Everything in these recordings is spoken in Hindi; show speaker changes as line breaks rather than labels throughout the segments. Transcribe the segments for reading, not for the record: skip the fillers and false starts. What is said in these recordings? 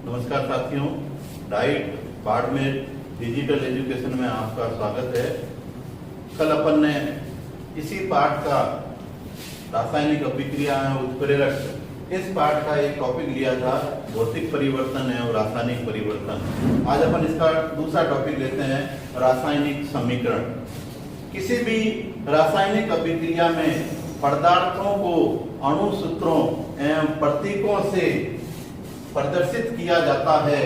नमस्कार साथियों, डाइट बाड़मेर डिजिटल एजुकेशन में आपका स्वागत है। कल अपन ने इसी पाठ का रासायनिक अभिक्रिया एवं उत्प्रेरक इस पाठ का एक टॉपिक लिया था, भौतिक परिवर्तन एवं रासायनिक परिवर्तन। आज अपन इसका दूसरा टॉपिक लेते हैं, रासायनिक समीकरण। किसी भी रासायनिक अभिक्रिया में पदार्थों को अणु सूत्रों एवं प्रतीकों से प्रदर्शित किया जाता है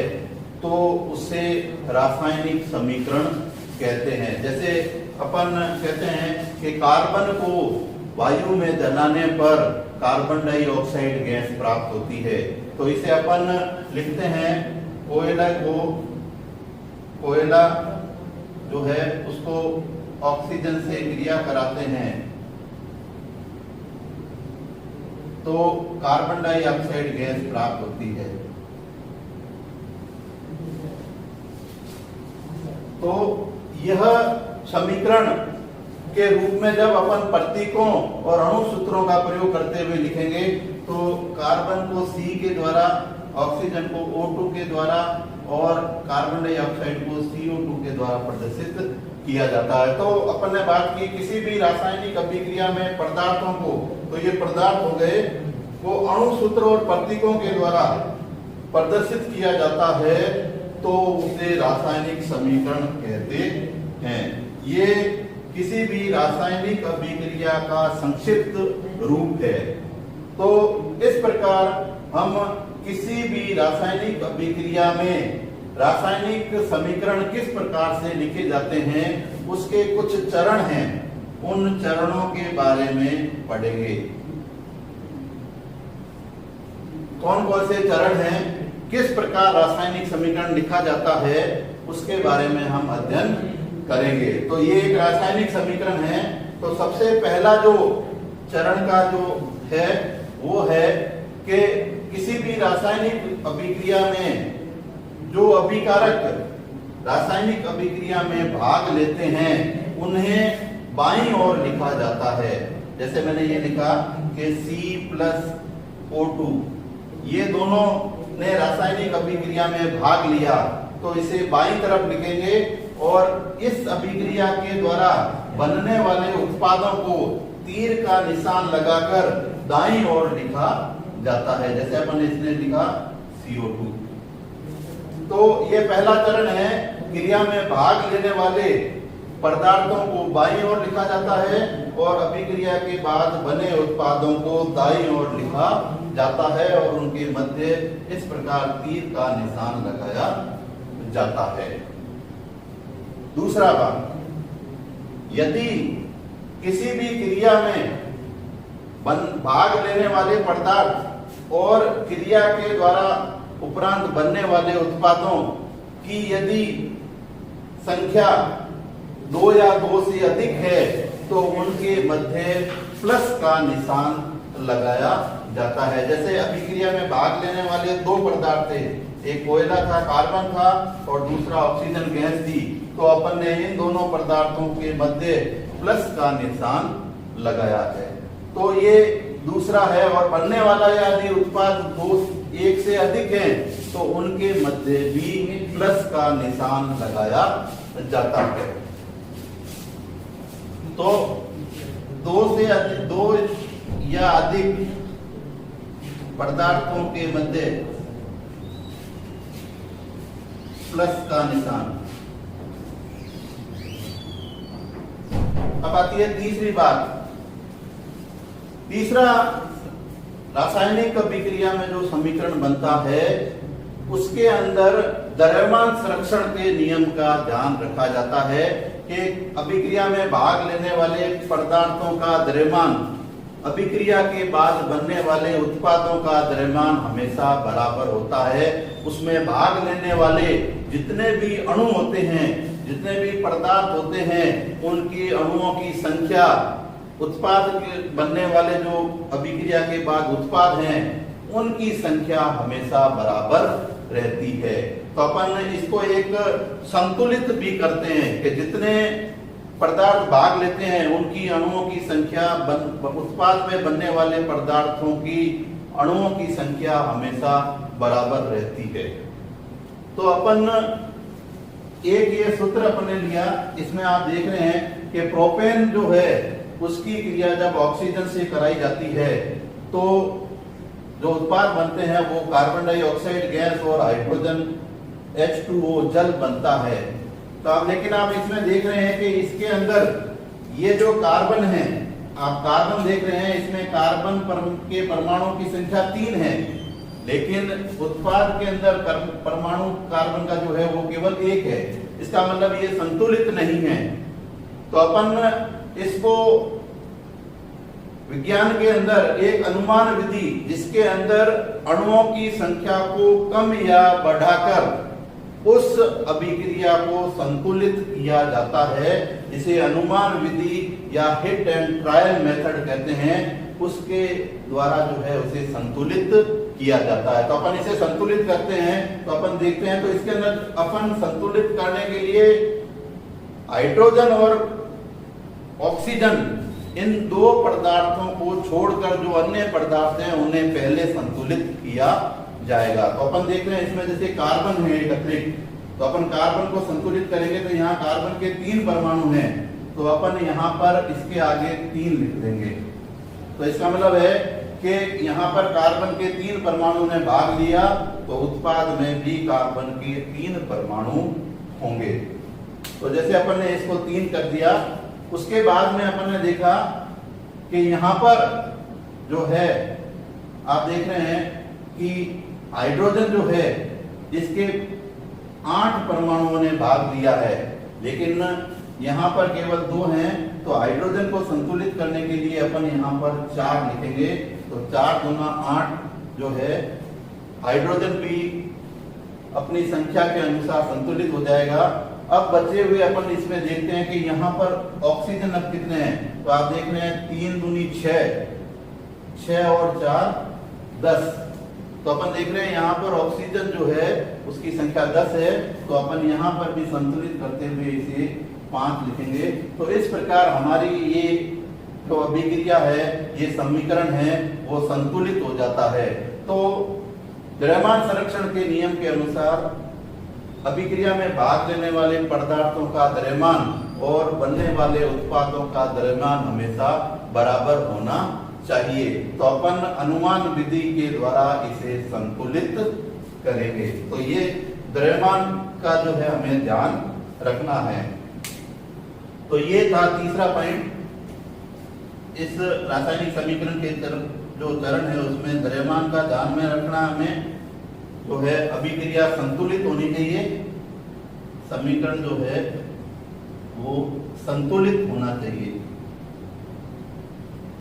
तो उसे रासायनिक समीकरण कहते हैं। जैसे अपन कहते हैं कि कार्बन को वायु में जलाने पर कार्बन डाइऑक्साइड गैस प्राप्त होती है, तो इसे अपन लिखते हैं कोयला जो है उसको ऑक्सीजन से क्रिया कराते हैं तो कार्बन डाइऑक्साइड गैस प्राप्त होती है। तो यह समीकरण के रूप में जब अपन प्रतीकों और अणु सूत्रों का प्रयोग करते हुए लिखेंगे तो कार्बन को C के द्वारा, ऑक्सीजन को O2 के द्वारा और कार्बन डाइऑक्साइड को CO2 के द्वारा प्रदर्शित किया जाता है। तो अपन ने बात की किसी भी रासायनिक अभिक्रिया में पदार्थों को, तो ये पदार्थ हो गए, वो अणु सूत्र और प्रतीकों के द्वारा प्रदर्शित किया जाता है तो उसे रासायनिक समीकरण कहते हैं। ये किसी भी रासायनिक अभिक्रिया का संक्षिप्त रूप है। तो इस प्रकार हम किसी भी रासायनिक अभिक्रिया में रासायनिक समीकरण किस प्रकार से लिखे जाते हैं उसके कुछ चरण हैं, उन चरणों के बारे में पढ़ेंगे। कौन कौन से चरण हैं, किस प्रकार रासायनिक समीकरण लिखा जाता है, उसके बारे में हम अध्ययन करेंगे। तो ये एक रासायनिक समीकरण है। तो सबसे पहला जो चरण का जो है वो है कि किसी भी रासायनिक अभिक्रिया में जो अभिकारक रासायनिक अभिक्रिया में भाग लेते हैं उन्हें बाईं ओर लिखा जाता है। जैसे मैंने ये लिखा कि C+O2, ये दोनों ने रासायनिक अभिक्रिया में भाग लिया तो इसे बाईं तरफ लिखेंगे और इस अभिक्रिया के द्वारा बनने वाले उत्पादों को तीर का निशान लगाकर दाईं ओर लिखा जाता है। जैसे अपन इसने लिखा CO2। तो ये पहला चरण है, क्रिया में भाग लेने वाले पदार्थों को बाईं ओर लिखा जाता है और अभिक्रिया के बाद बने उत्पादों को दाईं ओर लिखा जाता है और उनके मध्य इस प्रकार तीर का निशान लगाया जाता है। दूसरा बात, यदि किसी भी क्रिया में भाग लेने वाले पदार्थ और क्रिया के द्वारा उपरांत बनने वाले उत्पादों की यदि संख्या 2 या 2 से अधिक है तो उनके मध्य प्लस का निशान लगाया जाता है। जैसे अभिक्रिया में भाग लेने वाले दो पदार्थ थे, एक कोयला था, कार्बन था और दूसरा ऑक्सीजन गैस थी, तो अपन ने इन दोनों पदार्थों के मध्य प्लस का निशान लगाया है। तो ये दूसरा है। और बनने वाला यदि उत्पाद 1 से अधिक है तो उनके मध्य भी प्लस का निशान लगाया जाता है। तो 2 या अधिक पदार्थों के मध्य प्लस का निशान। अब आती है तीसरी बात। तीसरा, रासायनिक अभिक्रिया में जो समीकरण बनता है उसके अंदर द्रव्यमान संरक्षण के नियम का ध्यान रखा जाता है कि अभिक्रिया में भाग लेने वाले पदार्थों का द्रव्यमान अभिक्रिया के बाद बनने वाले उत्पादों का द्रव्यमान हमेशा बराबर होता है। उसमें भाग लेने वाले जितने भी अणु होते हैं, जितने भी पदार्थ होते हैं, उनकी अणुओं की संख्या, उत्पाद के बनने वाले जो अभिक्रिया के बाद उत्पाद हैं उनकी संख्या हमेशा बराबर रहती है। तो अपन इसको एक संतुलित भी करते हैं कि जितने पदार्थ भाग लेते हैं उनकी अणुओं की संख्या, उत्पाद में बनने वाले पदार्थों की अणुओं की संख्या हमेशा बराबर रहती है। तो अपन एक ये सूत्र अपने लिया, इसमें आप देख रहे हैं कि प्रोपेन जो है उसकी क्रिया जब ऑक्सीजन से कराई जाती है तो जो उत्पाद बनते हैं वो कार्बन डाइऑक्साइड गैस और हाइड्रोजन H2O जल बनता है। तो आप लेकिन आप इसमें देख रहे हैं कि इसके अंदर ये जो कार्बन है, आप कार्बन देख रहे हैं, इसमें कार्बन के परमाणु की संख्या 3 है, लेकिन उत्पाद के अंदर परमाणु कार्बन का जो है वो केवल 1 है। इसका मतलब ये संतुलित नहीं है। तो अपन इसको विज्ञान के अंदर एक अनुमान विधि, जिसके अंदर अणुओं की संख्या को कम या बढ़ाकर उस अभिक्रिया को संतुलित किया जाता है, जिसे अनुमान विधि या हिट एंड ट्रायल मेथड कहते हैं, उसके द्वारा जो है उसे संतुलित किया जाता है। तो अपन इसे संतुलित करते हैं, तो अपन देखते हैं, तो इसके अंदर अपन संतुलित करने के लिए हाइड्रोजन और ऑक्सीजन इन दो पदार्थों को छोड़कर जो अन्य पदार्थ हैं उन्हें पहले संतुलित किया जाएगा। तो अपन देख रहे हैं इसमें जैसे कार्बन है एक अतिरिक्त, तो अपन कार्बन को संतुलित करेंगे तो यहाँ कार्बन के 3 परमाणु हैं, तो अपन यहाँ पर इसके आगे 3 लिख देंगे। तो इसका मतलब है कि यहाँ पर कार्बन के 3 परमाणु ने भाग लिया, तो उत्पाद में भी कार्बन के 3 परमाणु होंगे। तो जैसे अपन ने इसको 3 कर दिया, उसके बाद में अपन ने देखा कि यहाँ पर जो है आप देख रहे हैं कि हाइड्रोजन जो है इसके 8 परमाणुओं ने भाग लिया है, लेकिन यहाँ पर केवल 2 हैं। तो हाइड्रोजन को संतुलित करने के लिए अपन यहाँ पर 4 लिखेंगे, तो 4 दूना 8 जो है हाइड्रोजन भी अपनी संख्या के अनुसार संतुलित हो जाएगा। अब बचे हुए अपन इसमें देखते हैं कि यहाँ पर ऑक्सीजन अब कितने हैं, तो आप देख रहे हैं 3 दूनी 6, 6 और 4 10। तो अपन देख रहे हैं यहाँ पर ऑक्सीजन जो है उसकी संख्या 10 है, तो अपन यहाँ पर भी संतुलित करते हुए इसे 5 लिखेंगे। तो इस प्रकार हमारी ये जो अभिक्रिया है, ये समीकरण है, वो संतुलित हो जाता है। तो द्रव्यमान संरक्षण के नियम के अनुसार अभिक्रिया में भाग लेने वाले पदार्थों का द्रव्यमान और बनने वाले उत्पादों का द्रव्यमान हमेशा बराबर होना चाहिए। तो अपन अनुमान विधि के द्वारा इसे संतुलित करेंगे। तो ये द्रव्यमान का जो है हमें ध्यान रखना है। तो ये था तीसरा पॉइंट। इस रासायनिक समीकरण के जो चरण है उसमें द्रव्यमान का ध्यान में रखना हमें जो है, अभिक्रिया संतुलित होनी चाहिए, समीकरण जो है वो संतुलित होना चाहिए।